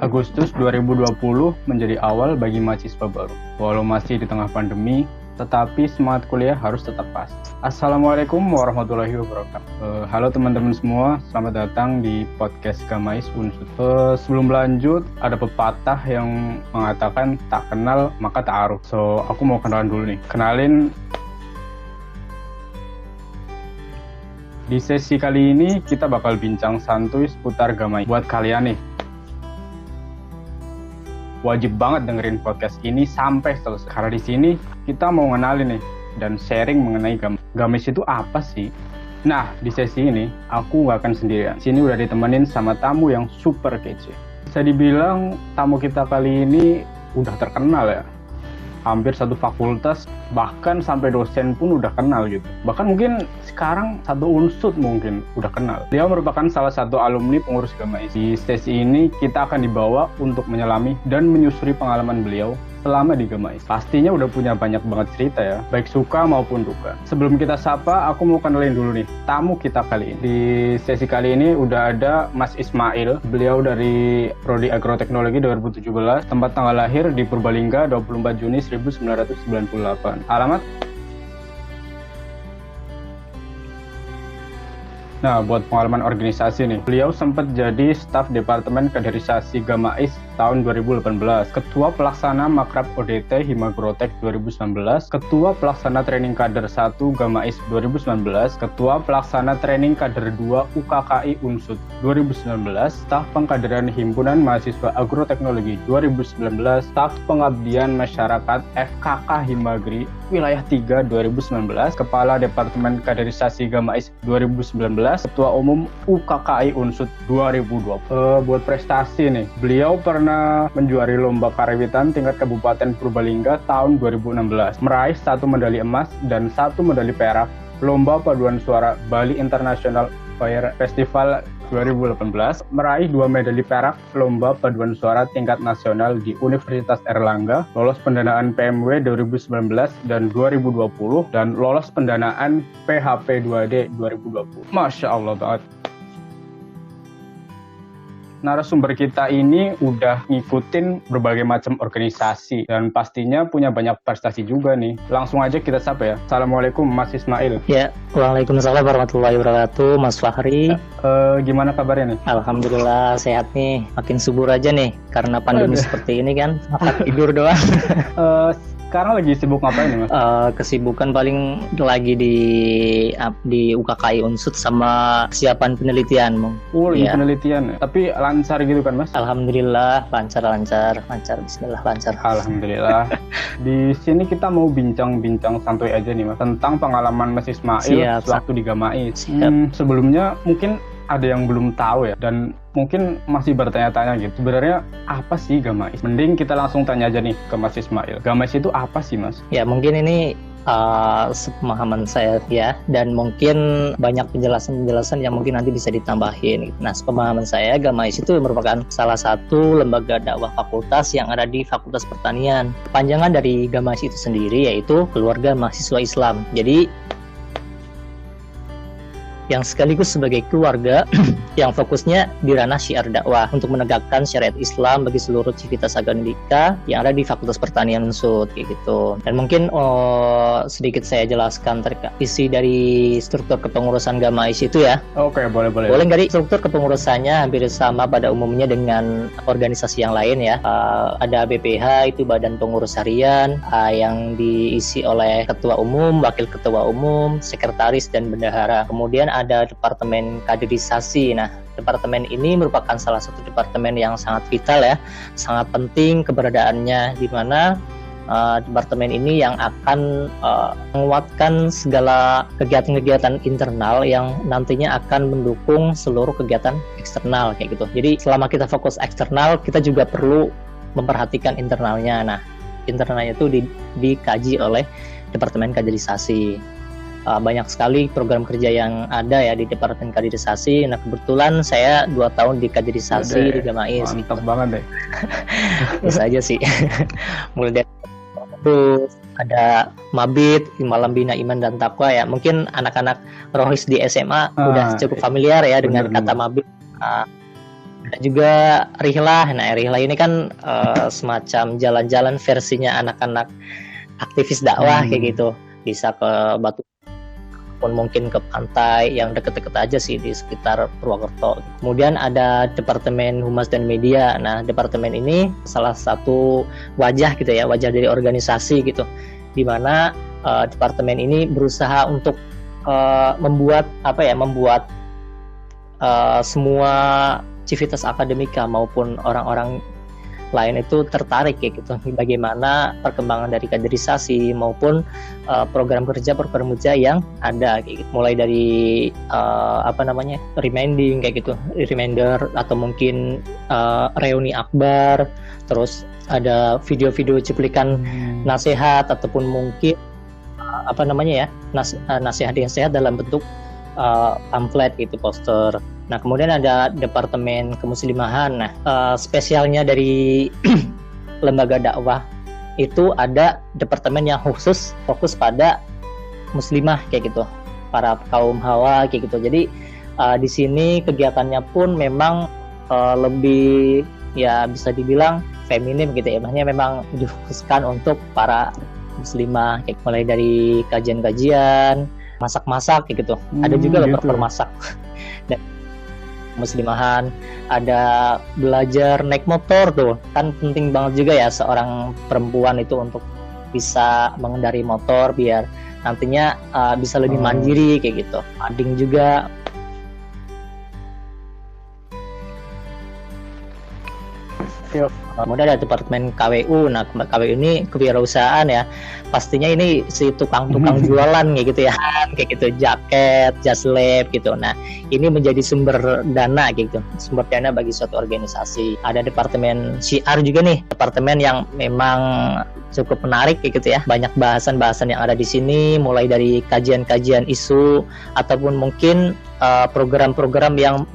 Agustus 2020 menjadi awal bagi mahasiswa baru. Walau masih di tengah pandemi, tetapi semangat kuliah harus tetap pas. Assalamualaikum warahmatullahi wabarakatuh. Halo teman-teman semua, selamat datang di podcast Gamais Unsut. Sebelum lanjut, ada pepatah yang mengatakan tak kenal maka ta'aruf. So, aku mau kenalan dulu nih. Kenalin, di sesi kali ini kita bakal bincang santuy seputar Gamais. Buat kalian nih, wajib banget dengerin podcast ini sampai selesai. Karena di sini kita mau ngenalin nih dan sharing mengenai Gamais itu apa sih. Nah, di sesi ini aku nggak akan sendirian. Sini udah ditemenin sama tamu yang super kece. Bisa dibilang tamu kita kali ini udah terkenal ya. Hampir satu fakultas, bahkan sampai dosen pun udah kenal gitu. Bahkan mungkin sekarang satu unsut mungkin udah kenal. Dia merupakan salah satu alumni pengurus Gamais. Di sesi ini kita akan dibawa untuk menyelami dan menyusuri pengalaman beliau selama di Gamais. Pastinya udah punya banyak banget cerita ya, baik suka maupun duka. Sebelum kita sapa, aku mau kenalin dulu nih tamu kita kali ini. Di sesi kali ini udah ada Mas Ismail. Beliau dari Prodi Agroteknologi 2017, tempat tanggal lahir di Purbalingga 24 Juni 1998. Alamat? Nah, buat pengalaman organisasi nih, beliau sempat jadi staf Departemen Kaderisasi Gamais tahun 2018, Ketua Pelaksana Makrab ODT Himagrotek 2019, Ketua Pelaksana Training Kader 1 Gamais 2019, Ketua Pelaksana Training Kader 2 UKKI Unsut 2019, Staf Pengkaderan Himpunan Mahasiswa Agroteknologi 2019, Staf Pengabdian Masyarakat FKK Himagri Wilayah 3 2019, Kepala Departemen Kaderisasi Gamais 2019, Ketua Umum UKKI Unsut 2020. Buat prestasi nih, beliau pernah menjuari lomba karawitan tingkat Kabupaten Purbalingga tahun 2016, meraih 1 medali emas dan 1 medali perak lomba paduan suara Bali International Choir Festival 2018, meraih 2 medali perak lomba paduan suara tingkat nasional di Universitas Erlangga, lolos pendanaan PMW 2019 dan 2020, dan lolos pendanaan PHP 2D 2020. Masya Allah banget. Narasumber kita ini udah ngikutin berbagai macam organisasi dan pastinya punya banyak prestasi juga nih. Langsung aja kita sapa ya. Assalamualaikum Mas Ismail. Ya, waalaikumsalam warahmatullahi wabarakatuh, Mas Fahri. Gimana kabarnya nih? Alhamdulillah sehat nih. Makin subur aja nih karena pandemi seperti ini kan. Tidur doang. Sekarang lagi sibuk ngapain nih Mas? Kesibukan paling lagi di UKKI Unsut sama persiapan penelitian. Lagi penelitian ya? Tapi lancar gitu kan Mas? Alhamdulillah lancar, bismillah lancar. Alhamdulillah. Di sini kita mau bincang-bincang santuy aja nih Mas, tentang pengalaman Mas Ismail waktu di Gamais. Sebelumnya mungkin ada yang belum tahu ya, dan mungkin masih bertanya-tanya gitu, sebenarnya apa sih Gamais? Mending kita langsung tanya aja nih ke Mas Ismail. Gamais itu apa sih Mas? Ya mungkin ini sepemahaman saya ya, dan mungkin banyak penjelasan yang mungkin nanti bisa ditambahin. Nah, sepemahaman saya, Gamais itu merupakan salah satu lembaga dakwah fakultas yang ada di Fakultas Pertanian. Kepanjangan dari Gamais itu sendiri yaitu Keluarga Mahasiswa Islam. Jadi yang sekaligus sebagai keluarga yang fokusnya di ranah syiar dakwah untuk menegakkan syariat Islam bagi seluruh civitas akademika yang ada di Fakultas Pertanian Unsut kayak gitu. Dan mungkin sedikit saya jelaskan terkait isi dari struktur kepengurusan Gamais itu ya. Oke, boleh. Boleh dari struktur kepengurusannya hampir sama pada umumnya dengan organisasi yang lain ya. Ada BPH, itu Badan Pengurus Harian, yang diisi oleh ketua umum, wakil ketua umum, sekretaris, dan bendahara. Kemudian ada Departemen Kaderisasi. Nah, departemen ini merupakan salah satu departemen yang sangat vital ya, sangat penting keberadaannya, di mana departemen ini yang akan menguatkan segala kegiatan-kegiatan internal yang nantinya akan mendukung seluruh kegiatan eksternal kayak gitu. Jadi selama kita fokus eksternal, kita juga perlu memperhatikan internalnya. Nah, internalnya itu dikaji oleh Departemen Kaderisasi. Banyak sekali program kerja yang ada ya di Departemen Kaderisasi. Nah, kebetulan saya 2 tahun di kaderisasi di Gamais. Mantap banget deh. Bisa aja sih. Mulai dari terus ada Mabit, Malam Bina Iman dan Takwa ya. Mungkin anak-anak rohis di SMA udah cukup familiar ya dengan kata Mabit. Ada juga Rihlah. Nah, Rihlah ini kan semacam jalan-jalan versinya anak-anak aktivis dakwah kayak gitu. Bisa ke Batu pun mungkin ke pantai yang deket-deket aja sih di sekitar Purwokerto. Kemudian ada Departemen Humas dan Media. Nah, departemen ini salah satu wajah gitu ya, wajah dari organisasi gitu, di mana departemen ini berusaha untuk membuat semua civitas akademika maupun orang-orang lain itu tertarik kayak gitu, bagaimana perkembangan dari kaderisasi maupun program kerja yang ada kayak gitu. Mulai dari reminder atau mungkin reuni akbar, terus ada video-video cuplikan nasihat ataupun mungkin nasihat dalam bentuk pamflet gitu, poster. Nah, kemudian ada Departemen Kemuslimahan. Nah, spesialnya dari lembaga dakwah itu ada departemen yang khusus fokus pada muslimah kayak gitu, para kaum hawa kayak gitu. Jadi di sini kegiatannya pun memang lebih ya bisa dibilang feminim gitu ya. Maksudnya memang dikhususkan untuk para muslimah, kayak mulai dari kajian-kajian, masak-masak kayak gitu. Ada juga loh masak. Dan muslimahan, ada belajar naik motor tuh, kan penting banget juga ya seorang perempuan itu untuk bisa mengendari motor biar nantinya bisa lebih mandiri kayak gitu. Ading juga. Kemudian ada Departemen KWU. Nah, KWU ini kewirausahaan ya. Pastinya ini si tukang-tukang jualan kayak gitu ya. Kayak gitu, jaket, jas lab gitu. Nah, ini menjadi sumber dana gitu. Sumber dana bagi suatu organisasi. Ada Departemen Syiar juga nih. Departemen yang memang cukup menarik kayak gitu ya. Banyak bahasan-bahasan yang ada di sini, mulai dari kajian-kajian isu ataupun mungkin program-program yang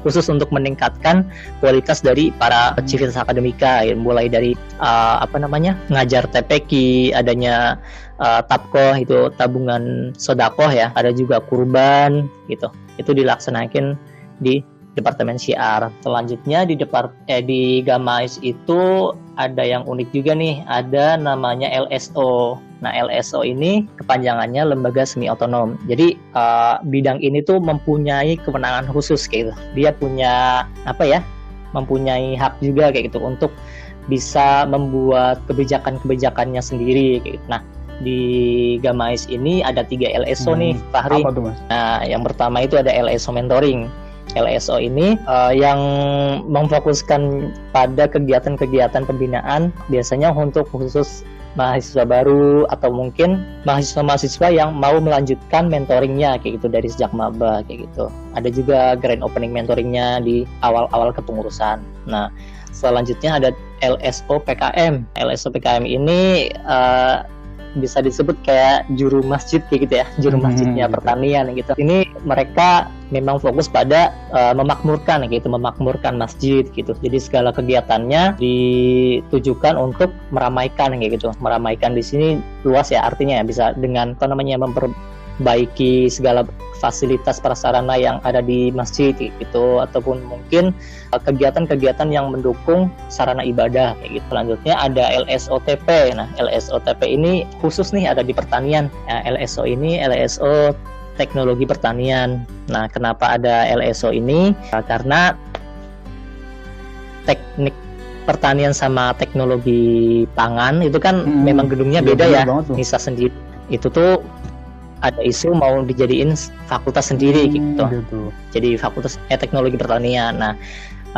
khusus untuk meningkatkan kualitas dari para civitas akademika, ya, mulai dari ngajar TPQ, adanya tabkoh itu tabungan sodakoh ya, ada juga kurban gitu. Itu dilaksanakan di Departemen Syiar. Selanjutnya di Gamais itu ada yang unik juga nih, ada namanya LSO. Nah, LSO ini kepanjangannya Lembaga Semi Otonom. Jadi bidang ini tuh mempunyai kewenangan khusus kayak gitu. Dia punya mempunyai hak juga kayak gitu untuk bisa membuat kebijakan-kebijakannya sendiri kayak gitu. Nah, di Gamais ini ada 3 LSO nih, Fahri. Apa tuh, Mas? Nah, yang pertama itu ada LSO Mentoring. LSO ini yang memfokuskan pada kegiatan-kegiatan pembinaan, biasanya untuk khusus mahasiswa baru atau mungkin mahasiswa-mahasiswa yang mau melanjutkan mentoringnya kayak gitu dari sejak maba kayak gitu. Ada juga grand opening mentoringnya di awal-awal kepengurusan. Nah, selanjutnya ada LSO PKM. LSO PKM ini bisa disebut kayak juru masjid kayak gitu ya, juru masjidnya pertanian gitu. Ini mereka memang fokus pada memakmurkan masjid gitu. Jadi segala kegiatannya ditujukan untuk meramaikan kayak gitu. Meramaikan di sini luas ya, artinya ya bisa dengan memperbaiki segala fasilitas prasarana yang ada di masjid gitu, ataupun mungkin kegiatan-kegiatan yang mendukung sarana ibadah kayak gitu. Selanjutnya ada LSOTP. Nah, LSOTP ini khusus nih ada di pertanian. Nah, LSO ini LSO Teknologi Pertanian. Nah, kenapa ada LSO ini? Karena teknik pertanian sama teknologi pangan itu kan memang gedungnya beda ya, misal sendiri. Itu tuh ada isu mau dijadiin fakultas sendiri gitu. Jadi fakultas teknologi pertanian. Nah,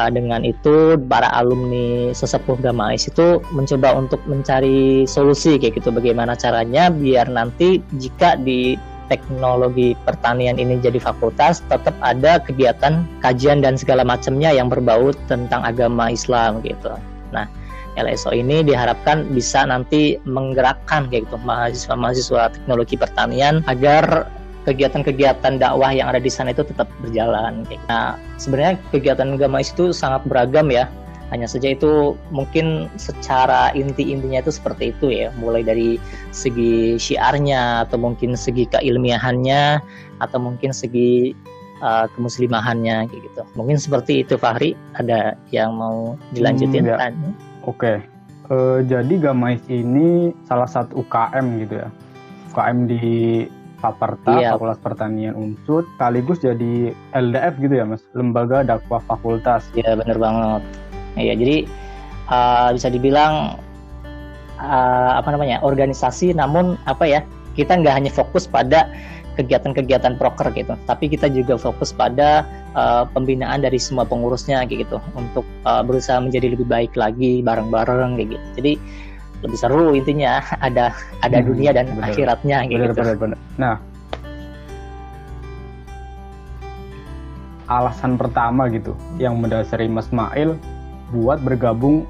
dengan itu para alumni sesepuh Gamais itu mencoba untuk mencari solusi kayak gitu, bagaimana caranya biar nanti jika di teknologi pertanian ini jadi fakultas, tetap ada kegiatan kajian dan segala macamnya yang berbau tentang agama Islam gitu. Nah, LSO ini diharapkan bisa nanti menggerakkan kayak gitu mahasiswa-mahasiswa teknologi pertanian agar kegiatan-kegiatan dakwah yang ada di sana itu tetap berjalan. Nah, sebenarnya kegiatan Gamais itu sangat beragam ya. Hanya saja itu mungkin secara inti-intinya itu seperti itu ya, mulai dari segi syiarnya atau mungkin segi keilmiahannya atau mungkin segi kemuslimahannya kayak gitu. Mungkin seperti itu Fahri, ada yang mau dilanjutin? Ya. Oke. Jadi Gamais ini salah satu UKM gitu ya. UKM di Faperta, Fakultas Pertanian Unsud, sekaligus jadi LDF gitu ya Mas, Lembaga Dakwah Fakultas. Iya benar banget. Iya, jadi bisa dibilang organisasi, namun kita nggak hanya fokus pada kegiatan-kegiatan proker gitu, tapi kita juga fokus pada pembinaan dari semua pengurusnya kayak gitu, untuk berusaha menjadi lebih baik lagi bareng-bareng kayak gitu. Jadi lebih seru intinya, ada dunia dan akhiratnya kayak gitu. Benar. Nah, alasan pertama gitu yang mendasari Mas Mail buat bergabung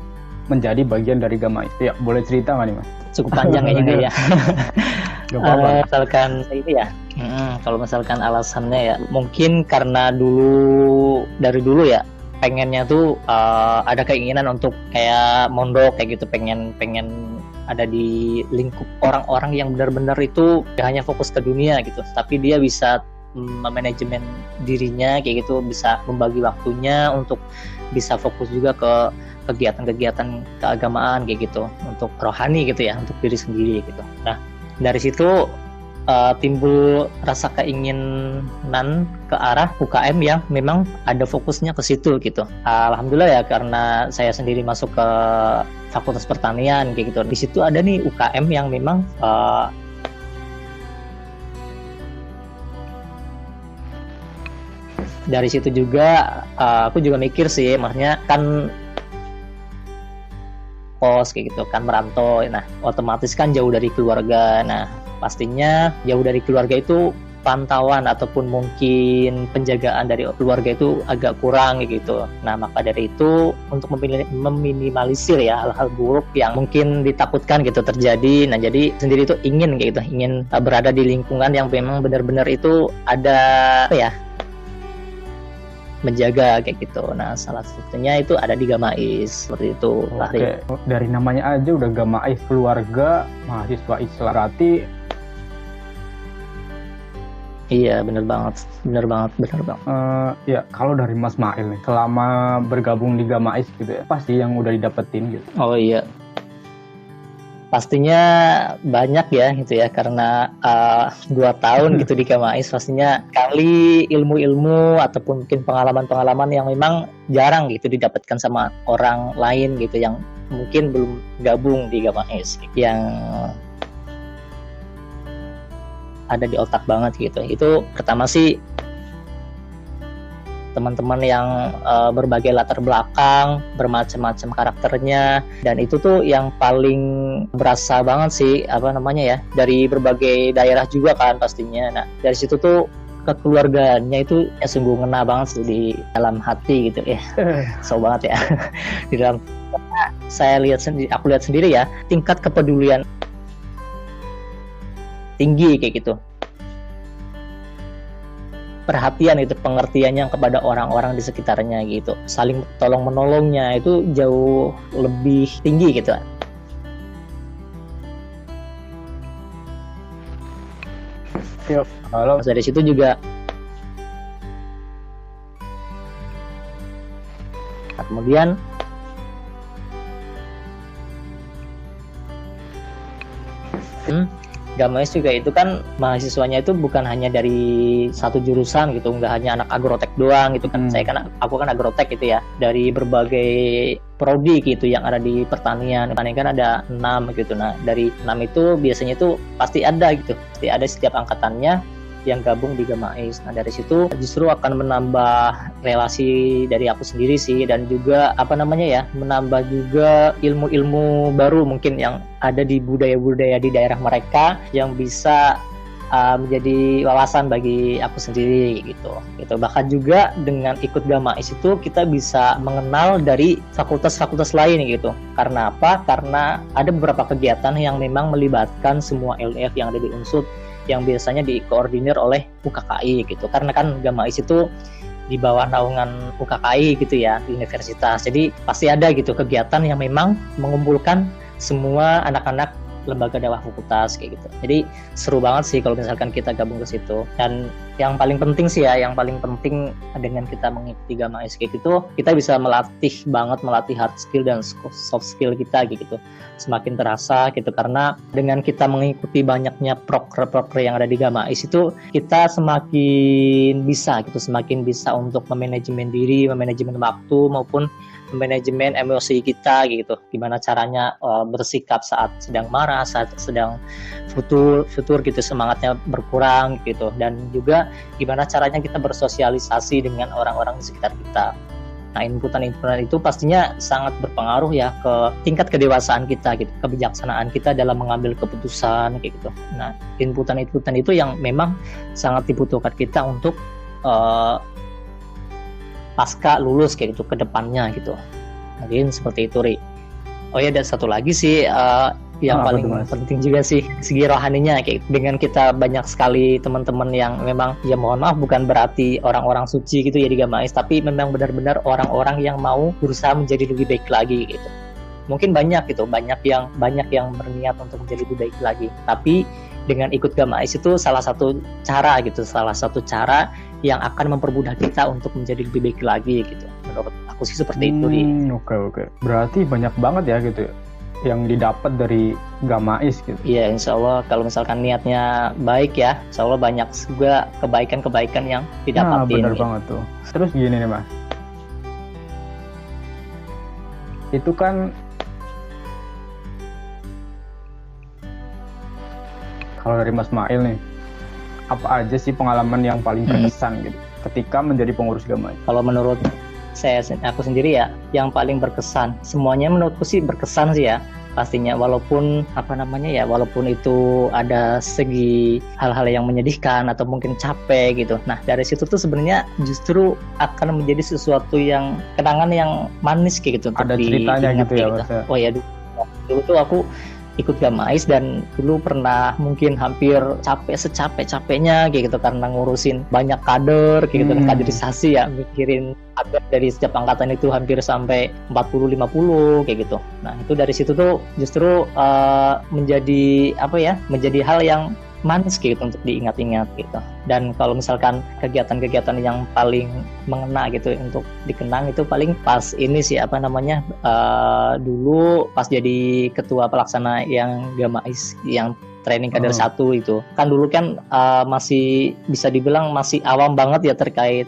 menjadi bagian dari Gamais. Ya, boleh cerita nggak nih Mas? Cukup panjang kayaknya ya. Misalkan ini ya. Kalau misalkan alasannya ya, mungkin karena dari dulu ya pengennya tuh ada keinginan untuk kayak mondok kayak gitu, pengen ada di lingkup orang-orang yang benar-benar itu gak hanya fokus ke dunia gitu, tapi dia bisa memanajemen dirinya kayak gitu, bisa membagi waktunya untuk bisa fokus juga ke kegiatan-kegiatan keagamaan kayak gitu, untuk rohani gitu ya, untuk diri sendiri gitu. Nah, dari situ timbul rasa keinginan ke arah UKM yang memang ada fokusnya ke situ gitu. Alhamdulillah ya, karena saya sendiri masuk ke Fakultas Pertanian kayak gitu. Di situ ada nih UKM yang memang dari situ juga aku juga mikir sih, maksudnya kan kos kayak gitu kan, merantau. Nah, otomatis kan jauh dari keluarga. Nah, pastinya jauh dari keluarga itu pantauan ataupun mungkin penjagaan dari keluarga itu agak kurang gitu. Nah, maka dari itu untuk meminimalisir ya hal-hal buruk yang mungkin ditakutkan gitu terjadi. Nah, jadi sendiri itu ingin berada di lingkungan yang memang benar-benar itu ada menjaga kayak gitu. Nah, salah satunya itu ada di Gamais seperti itu. Oke. Dari namanya aja udah Gamais, keluarga mahasiswa Islam, berarti iya benar banget. Ya, kalau dari Mas Mail nih, selama bergabung di Gamais gitu ya, pasti yang udah didapetin gitu. Oh iya, pastinya banyak ya gitu ya, karena 2 tahun gitu di Gamais, pastinya kali ilmu-ilmu ataupun mungkin pengalaman-pengalaman yang memang jarang gitu didapatkan sama orang lain gitu yang mungkin belum gabung di Gamais, yang ada di otak banget gitu. Itu pertama sih teman-teman yang berbagai latar belakang, bermacam-macam karakternya, dan itu tuh yang paling berasa banget sih dari berbagai daerah juga kan pastinya. Nah, dari situ tuh kekeluargaannya itu sungguh ngena banget sih di dalam hati gitu ya. So banget ya. Di dalam, aku lihat sendiri ya, tingkat kepedulian tinggi kayak gitu, perhatian itu, pengertiannya kepada orang-orang di sekitarnya gitu, saling tolong menolongnya itu jauh lebih tinggi gitu. Kalau dari situ juga kemudian Gamais juga itu kan mahasiswanya itu bukan hanya dari satu jurusan gitu, nggak hanya anak agrotek doang gitu kan. Aku kan agrotek gitu ya, dari berbagai prodi gitu yang ada di pertanian kan ada 6 gitu. Nah, dari 6 itu biasanya itu pasti ada setiap angkatannya yang gabung di Gamais. Nah, dari situ justru akan menambah relasi dari aku sendiri sih, dan juga menambah juga ilmu-ilmu baru mungkin yang ada di budaya-budaya di daerah mereka yang bisa menjadi wawasan bagi aku sendiri gitu. Bahkan juga dengan ikut Gamais itu kita bisa mengenal dari fakultas-fakultas lain gitu. Karena apa? Karena ada beberapa kegiatan yang memang melibatkan semua LDF yang ada di Unsud, yang biasanya dikoordinir oleh UKKI gitu. Karena kan Gamais itu di bawah naungan UKKI gitu ya, di universitas. Jadi pasti ada gitu kegiatan yang memang mengumpulkan semua anak-anak lembaga dakwah fakultas kayak gitu. Jadi seru banget sih kalau misalkan kita gabung ke situ. Dan yang paling penting sih ya, yang paling penting dengan kita mengikuti Gamais kayak gitu, kita bisa melatih hard skill dan soft skill kita gitu. Semakin terasa gitu, karena dengan kita mengikuti banyaknya proker yang ada di Gamais itu, kita semakin bisa untuk memanajemen diri, memanajemen waktu maupun manajemen emosi kita gitu. Gimana caranya bersikap saat sedang marah, saat sedang futur gitu, semangatnya berkurang gitu. Dan juga gimana caranya kita bersosialisasi dengan orang-orang di sekitar kita. Nah, inputan itu pastinya sangat berpengaruh ya ke tingkat kedewasaan kita gitu, kebijaksanaan kita dalam mengambil keputusan kayak gitu. Nah, inputan itu yang memang sangat dibutuhkan kita untuk pasca lulus kayak gitu ke depannya gitu. Mungkin seperti itu, Ri. Oh ya, ada satu lagi sih yang paling penting juga sih, segi rohaninya. Kayak dengan kita banyak sekali teman-teman yang memang, ya mohon maaf, bukan berarti orang-orang suci gitu ya di Gamais, tapi memang benar-benar orang-orang yang mau berusaha menjadi lebih baik lagi gitu. Mungkin banyak yang berniat untuk menjadi lebih baik lagi. Tapi dengan ikut Gamais itu salah satu cara yang akan mempermudah kita untuk menjadi lebih baik lagi gitu. Menurut aku sih seperti itu. Oke. Berarti banyak banget ya gitu yang didapat dari Gamais gitu. Iya, insya Allah kalau misalkan niatnya baik ya, insya Allah banyak juga kebaikan-kebaikan yang didapatin. Benar gitu. Banget tuh. Terus gini nih Mas, itu kan kalau dari Mas Mail nih, apa aja sih pengalaman yang paling berkesan gitu ketika menjadi pengurus Gamais? Kalau menurut aku sendiri ya, yang paling berkesan, semuanya menurutku sih berkesan sih ya pastinya, walaupun walaupun itu ada segi hal-hal yang menyedihkan atau mungkin capek gitu. Nah, dari situ tuh sebenarnya justru akan menjadi sesuatu yang kenangan yang manis kayak gitu. Ada ceritanya gitu ya Mas? Oh ya, dulu tuh aku ikut Gamais dan dulu pernah mungkin hampir secapek-capeknya kayak gitu, karena ngurusin banyak kader kayak gitu, kaderisasi ya, mikirin kader dari setiap angkatan itu hampir sampai 40-50 kayak gitu. Nah, itu dari situ tuh justru menjadi hal yang manis gitu untuk diingat-ingat gitu. Dan kalau misalkan kegiatan-kegiatan yang paling mengena gitu untuk dikenang itu paling pas ini sih dulu pas jadi ketua pelaksana yang Gamais yang training kader 1 itu. Kan dulu kan masih bisa dibilang masih awam banget ya terkait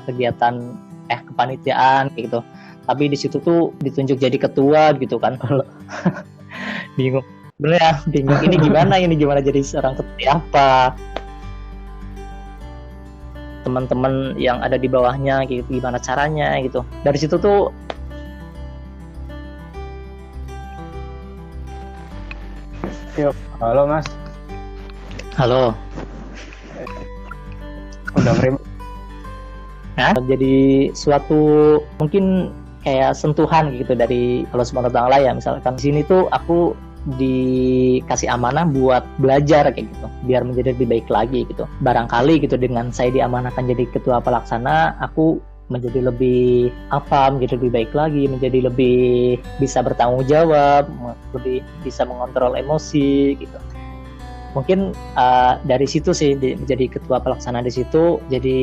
kegiatan kepanitiaan gitu. Tapi di situ tuh ditunjuk jadi ketua gitu kan. Bingung. Bener ya, bingung ini gimana jadi seorang ketua apa, teman-teman yang ada di bawahnya gitu gimana caranya gitu. Dari situ tuh Halo Mas. Halo. Udah frame. Nah, jadi suatu mungkin kayak sentuhan gitu dari Allah Subhanahu wa taala ya. Misalkan di sini tuh aku dikasih amanah buat belajar kayak gitu biar menjadi lebih baik lagi gitu. Barangkali gitu dengan saya diamanahkan jadi ketua pelaksana, aku menjadi lebih baik lagi, menjadi lebih bisa bertanggung jawab, lebih bisa mengontrol emosi gitu. Mungkin dari situ sih menjadi ketua pelaksana di situ jadi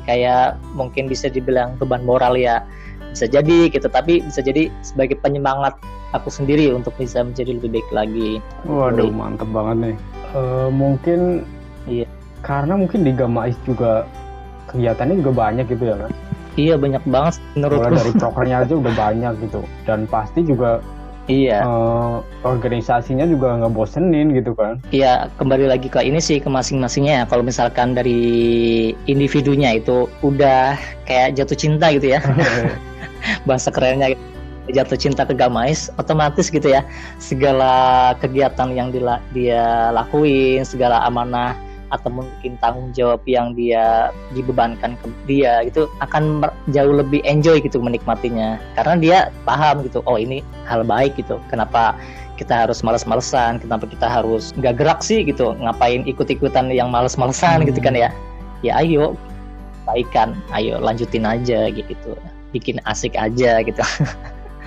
kayak mungkin bisa dibilang beban moral ya, bisa jadi gitu, tapi bisa jadi sebagai penyemangat aku sendiri untuk bisa menjadi lebih baik lagi. Waduh, mantep banget nih. Mungkin iya, karena mungkin di Gamais juga kegiatannya juga banyak gitu ya Mas? Iya, banyak banget menurutku. Dari prokernya aja udah banyak gitu, dan pasti juga organisasinya juga nggak bosenin gitu kan? Iya, kembali lagi ke ini sih, ke masing-masingnya. Kalau misalkan dari individunya itu udah kayak jatuh cinta gitu ya, bahasa kerennya gitu. Jatuh cinta ke Gamais, otomatis gitu ya, segala kegiatan yang dia lakuin, segala amanah atau mungkin tanggung jawab yang dia dibebankan ke dia itu akan jauh lebih enjoy gitu menikmatinya, karena dia paham gitu, oh ini hal baik gitu, kenapa kita harus males-malesan, kenapa kita harus nggak gerak sih gitu, ngapain ikut-ikutan yang males-malesan gitu kan ya ayo baikan, ayo lanjutin aja gitu, bikin asik aja gitu.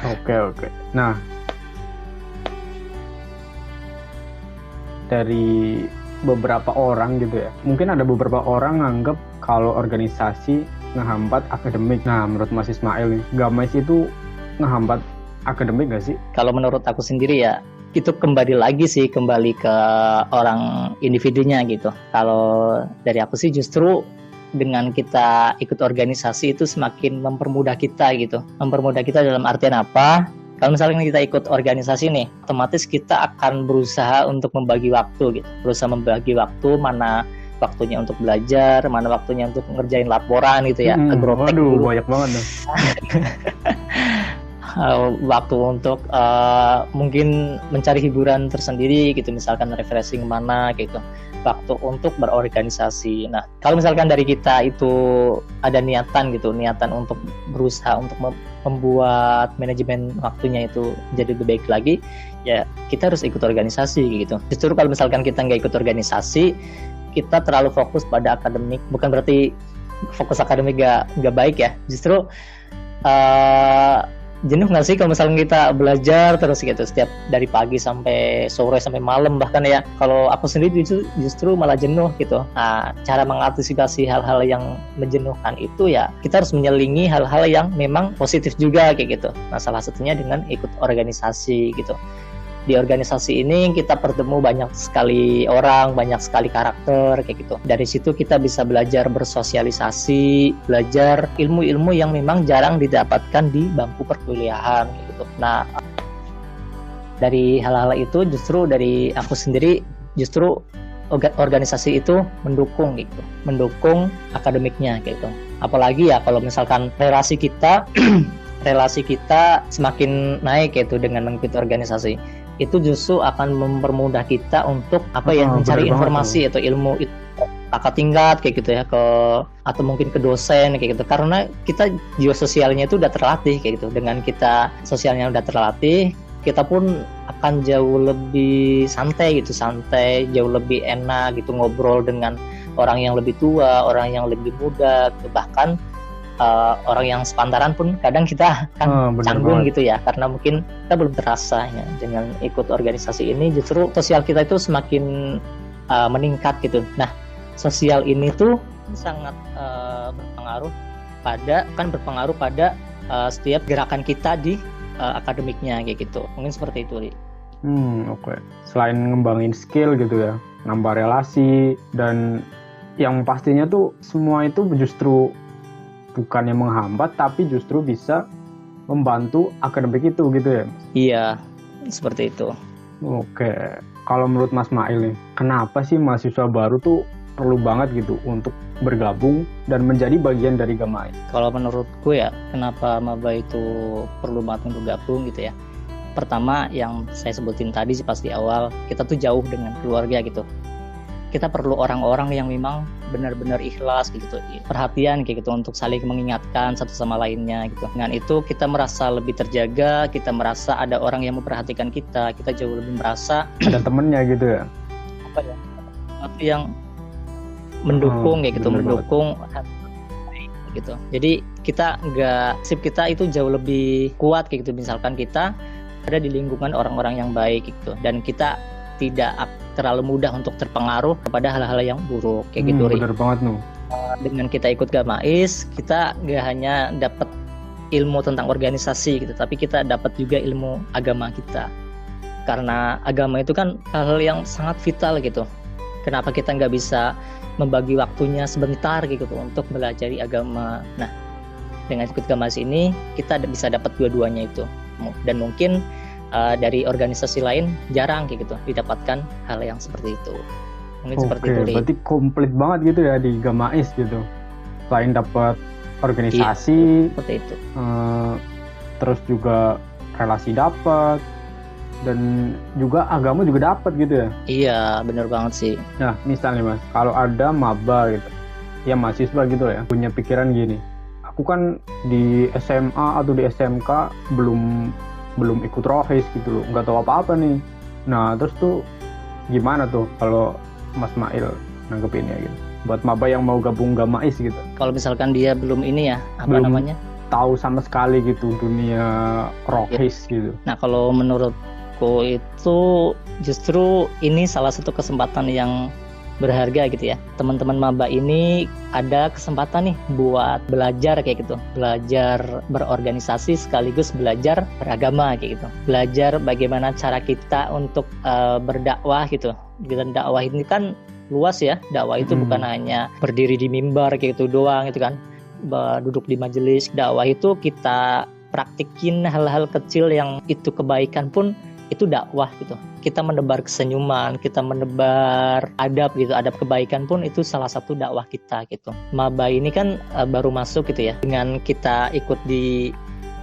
Oke. Nah, dari beberapa orang gitu ya. Mungkin ada beberapa orang nganggep kalau organisasi ngehambat akademik. Nah, menurut Mas Ismail nih, Gamais itu ngehambat akademik nggak sih? Kalau menurut aku sendiri ya, itu kembali ke orang individunya gitu. Kalau dari aku sih justru dengan kita ikut organisasi itu semakin mempermudah kita gitu. Mempermudah kita dalam artian apa? Kalau misalnya kita ikut organisasi nih, otomatis kita akan berusaha untuk membagi waktu gitu. Berusaha membagi waktu, mana waktunya untuk belajar, mana waktunya untuk ngerjain laporan gitu ya. Agrotek Waduh, dulu. banyak banget tuh. Waktu untuk mungkin mencari hiburan tersendiri gitu, misalkan refreshing mana gitu, waktu untuk berorganisasi. Nah, kalau misalkan dari kita itu ada niatan untuk berusaha untuk membuat manajemen waktunya itu jadi lebih baik lagi, ya kita harus ikut organisasi gitu. Justru kalau misalkan kita nggak ikut organisasi, kita terlalu fokus pada akademik. Bukan berarti fokus akademik nggak baik ya, justru jenuh nggak sih kalau misalnya kita belajar terus gitu setiap dari pagi sampai sore sampai malam bahkan ya. Kalau aku sendiri justru malah jenuh gitu. Nah, cara mengantisipasi hal-hal yang menjenuhkan itu ya kita harus menyelingi hal-hal yang memang positif juga kayak gitu. Nah, salah satunya dengan ikut organisasi gitu. Di organisasi ini kita bertemu banyak sekali orang, banyak sekali karakter kayak gitu. Dari situ kita bisa belajar bersosialisasi, belajar ilmu-ilmu yang memang jarang didapatkan di bangku perkuliahan kayak gitu. Nah, dari hal-hal itu justru dari aku sendiri justru organisasi itu mendukung gitu, mendukung akademiknya kayak gitu. Apalagi ya kalau misalkan relasi kita semakin naik gitu dengan mengikuti organisasi, itu justru akan mempermudah kita untuk mencari informasi atau ilmu kakak tingkat kayak gitu ya, atau mungkin ke dosen kayak gitu, karena kita jiwa sosialnya itu udah terlatih kayak gitu. Dengan kita sosialnya udah terlatih, kita pun akan jauh lebih santai, jauh lebih enak gitu ngobrol dengan orang yang lebih tua, orang yang lebih muda gitu. Bahkan orang yang sepantaran pun kadang kita kan canggung gitu ya, karena mungkin kita belum terasa ya. Dengan ikut organisasi ini justru sosial kita itu semakin meningkat gitu. Nah, sosial ini tuh sangat berpengaruh pada setiap gerakan kita di akademiknya kayak gitu. Mungkin seperti itu, Li. Oke. Selain ngembangin skill gitu ya, nambah relasi, dan yang pastinya tuh semua itu justru bukannya menghambat tapi justru bisa membantu akademik itu gitu ya. Iya, seperti itu. Oke. Kalau menurut Mas Mail nih, kenapa sih mahasiswa baru tuh perlu banget gitu untuk bergabung dan menjadi bagian dari Gamais? Kalau menurutku ya, kenapa maba itu perlu banget untuk gabung gitu ya. Pertama, yang saya sebutin tadi sih pas di awal, kita tuh jauh dengan keluarga gitu. Kita perlu orang-orang yang memang benar-benar ikhlas gitu, perhatian kayak gitu, untuk saling mengingatkan satu sama lainnya gitu. Dengan itu kita merasa lebih terjaga, kita merasa ada orang yang memperhatikan kita jauh lebih merasa ada temennya gitu ya. Sesuatu yang mendukung kayak gitu, mendukung gitu. Jadi kita kita itu jauh lebih kuat kayak gitu, misalkan kita ada di lingkungan orang-orang yang baik gitu, dan kita tidak terlalu mudah untuk terpengaruh kepada hal-hal yang buruk kayak gitu. Bener banget nuh. Dengan kita ikut Gamais, kita gak hanya dapat ilmu tentang organisasi gitu, tapi kita dapat juga ilmu agama kita. Karena agama itu kan hal-hal yang sangat vital gitu. Kenapa kita nggak bisa membagi waktunya sebentar gitu untuk belajar agama? Nah, dengan ikut Gamais ini kita bisa dapat dua-duanya itu. Dan mungkin dari organisasi lain jarang kayak gitu didapatkan hal yang seperti itu. Mungkin seperti itu. Berarti komplit banget gitu ya di Gamais gitu. Selain dapat organisasi, seperti itu. Terus juga relasi dapat, dan juga agama juga dapat gitu ya. Iya, benar banget sih. Nah, misalnya Mas, kalau ada maba gitu, ya mahasiswa gitu ya, punya pikiran gini, aku kan di SMA atau di SMK belum ikut rohis gitu loh, nggak tahu apa-apa nih. Nah, terus tuh gimana tuh kalau Mas Mail nanggepinnya gitu, buat maba yang mau gabung Gamais gitu? Kalau misalkan dia belum tahu sama sekali gitu dunia rohis gitu. Nah, kalau menurutku menurutku itu justru ini salah satu kesempatan yang berharga gitu ya. Teman-teman maba ini ada kesempatan nih buat belajar kayak gitu, belajar berorganisasi sekaligus belajar beragama kayak gitu, belajar bagaimana cara kita untuk berdakwah gitu. Dan dakwah ini kan luas ya, dakwah itu bukan hanya berdiri di mimbar kayak gitu doang gitu kan, duduk di majelis. Dakwah itu kita praktikin hal-hal kecil yang itu kebaikan pun itu dakwah gitu. Kita menebar kesenyuman, kita menebar adab gitu, adab kebaikan pun itu salah satu dakwah kita gitu. Maba ini kan baru masuk gitu ya. Dengan kita ikut di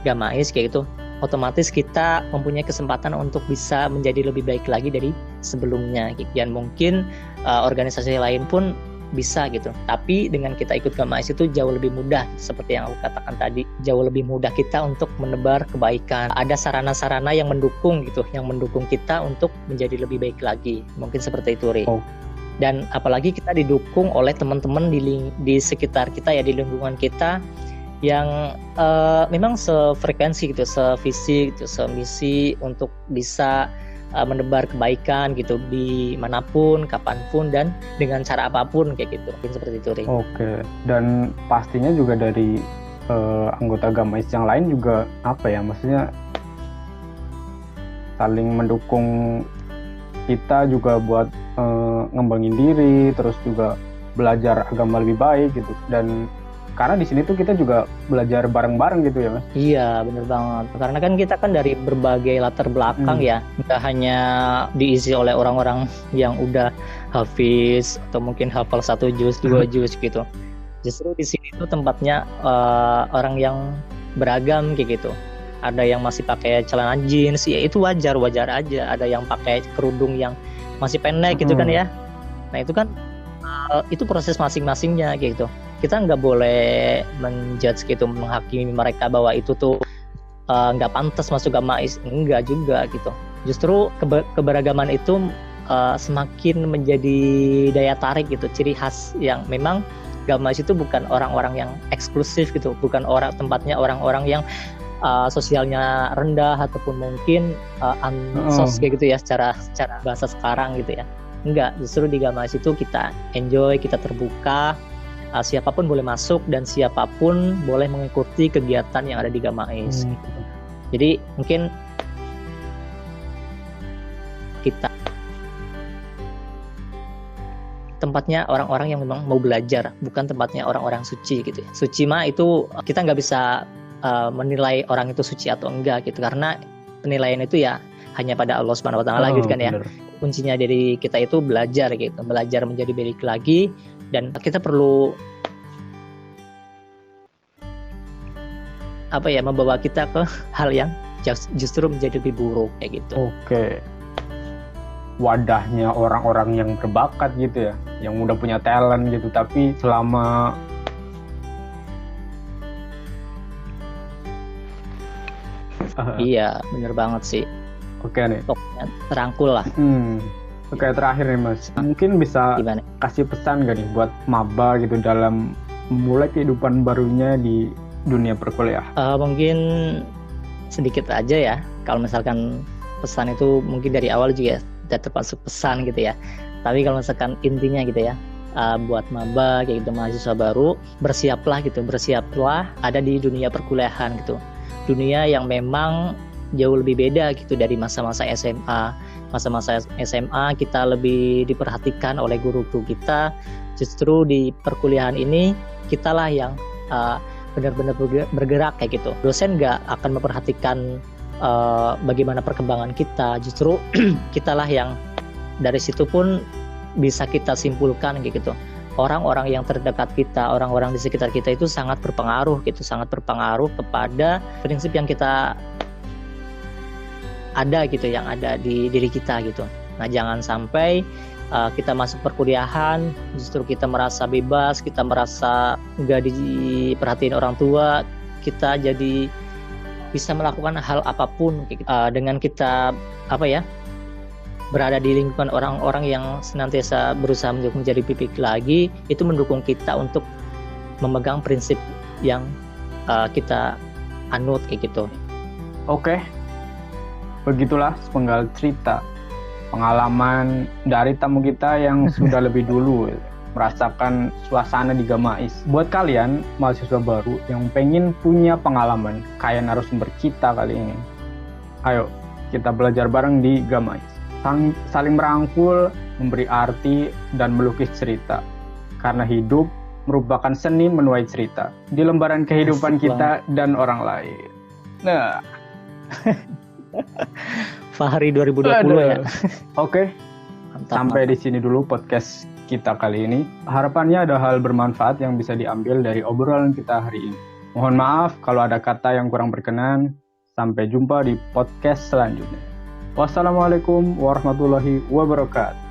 Gamais kayak gitu, otomatis kita mempunyai kesempatan untuk bisa menjadi lebih baik lagi dari sebelumnya gitu. Dan mungkin organisasi lain pun bisa gitu. Tapi dengan kita ikut Gamais itu jauh lebih mudah, seperti yang aku katakan tadi, jauh lebih mudah kita untuk menebar kebaikan. Ada sarana-sarana yang mendukung gitu, yang mendukung kita untuk menjadi lebih baik lagi. Mungkin seperti itu, Ri. Dan apalagi kita didukung oleh teman-teman di sekitar kita ya, di lingkungan kita yang memang sefrekuensi gitu, sevisi gitu, semisi untuk bisa menebar kebaikan gitu di manapun, kapanpun, dan dengan cara apapun kayak gitu. Mungkin seperti itu, Ri. Oke, dan pastinya juga dari anggota Gamais yang lain juga apa ya, maksudnya saling mendukung kita juga buat ngembangin diri, terus juga belajar agama lebih baik gitu. Dan karena di sini tuh kita juga belajar bareng-bareng gitu ya, Mas? Iya, bener banget. Karena kan kita kan dari berbagai latar belakang ya, nggak hanya diisi oleh orang-orang yang udah hafiz atau mungkin hafal 1 juz, 2 juz gitu. Justru di sini tuh tempatnya orang yang beragam kayak gitu. Ada yang masih pakai celana jeans, ya itu wajar aja. Ada yang pakai kerudung yang masih pendek gitu kan ya. Nah itu kan itu proses masing-masingnya kayak gitu. Kita nggak boleh menjudge gitu, menghakimi mereka bahwa itu tuh nggak pantas masuk Gamais, enggak juga gitu. Justru keberagaman itu semakin menjadi daya tarik gitu, ciri khas yang memang Gamais itu bukan orang-orang yang eksklusif gitu, bukan tempatnya orang-orang yang sosialnya rendah ataupun mungkin ansos kayak gitu ya, secara bahasa sekarang gitu ya. Enggak, justru di Gamais itu kita enjoy, kita terbuka. Siapapun boleh masuk dan siapapun boleh mengikuti kegiatan yang ada di Gamais. Jadi mungkin kita tempatnya orang-orang yang memang mau belajar, bukan tempatnya orang-orang suci gitu ya. Suci mah itu kita nggak bisa menilai orang itu suci atau enggak gitu, karena penilaian itu ya hanya pada Allah Subhanahu Wa Taala gitu kan ya. Kuncinya dari kita itu belajar gitu, belajar menjadi baik lagi. Dan kita perlu membawa kita ke hal yang justru menjadi lebih buruk kayak gitu. Oke. Wadahnya orang-orang yang berbakat gitu ya, yang udah punya talent gitu, tapi selama Iya, bener banget sih. Oke nih. Pokoknya terangkul lah. Oke, terakhir nih Mas, mungkin bisa kasih pesan gak nih buat maba gitu dalam memulai kehidupan barunya di dunia perkuliahan? Mungkin sedikit aja ya, kalau misalkan pesan itu mungkin dari awal juga tidak termasuk pesan gitu ya. Tapi kalau misalkan intinya gitu ya, buat maba kayak gitu, mahasiswa baru, bersiaplah ada di dunia perkuliahan gitu. Dunia yang memang jauh lebih beda gitu dari masa-masa SMA. Masa-masa SMA kita lebih diperhatikan oleh guru-guru kita. Justru di perkuliahan ini kitalah yang benar-benar bergerak kayak gitu. Dosen nggak akan memperhatikan bagaimana perkembangan kita. Justru kitalah yang dari situ pun bisa kita simpulkan kayak gitu. Orang-orang yang terdekat kita, orang-orang di sekitar kita itu sangat berpengaruh gitu, sangat berpengaruh kepada prinsip yang kita ada gitu, yang ada di diri kita gitu. Nah, jangan sampai kita masuk perkuliahan justru kita merasa bebas, kita merasa nggak diperhatiin orang tua, kita jadi bisa melakukan hal apapun dengan kita berada di lingkungan orang-orang yang senantiasa berusaha menjadi lebih baik lagi. Itu mendukung kita untuk memegang prinsip yang kita anut kayak gitu. Oke. Begitulah sepenggal cerita pengalaman dari tamu kita yang sudah lebih dulu merasakan suasana di Gamais. Buat kalian mahasiswa baru yang pengen punya pengalaman kayak narasumber kita kali ini, ayo kita belajar bareng di Gamais. Saling merangkul, memberi arti, dan melukis cerita. Karena hidup merupakan seni menuai cerita di lembaran kehidupan kita dan orang lain. Nah, Fahri 2020 ya. Oke, sampai di sini dulu podcast kita kali ini. Harapannya ada hal bermanfaat yang bisa diambil dari obrolan kita hari ini. Mohon maaf kalau ada kata yang kurang berkenan. Sampai jumpa di podcast selanjutnya. Wassalamualaikum warahmatullahi wabarakatuh.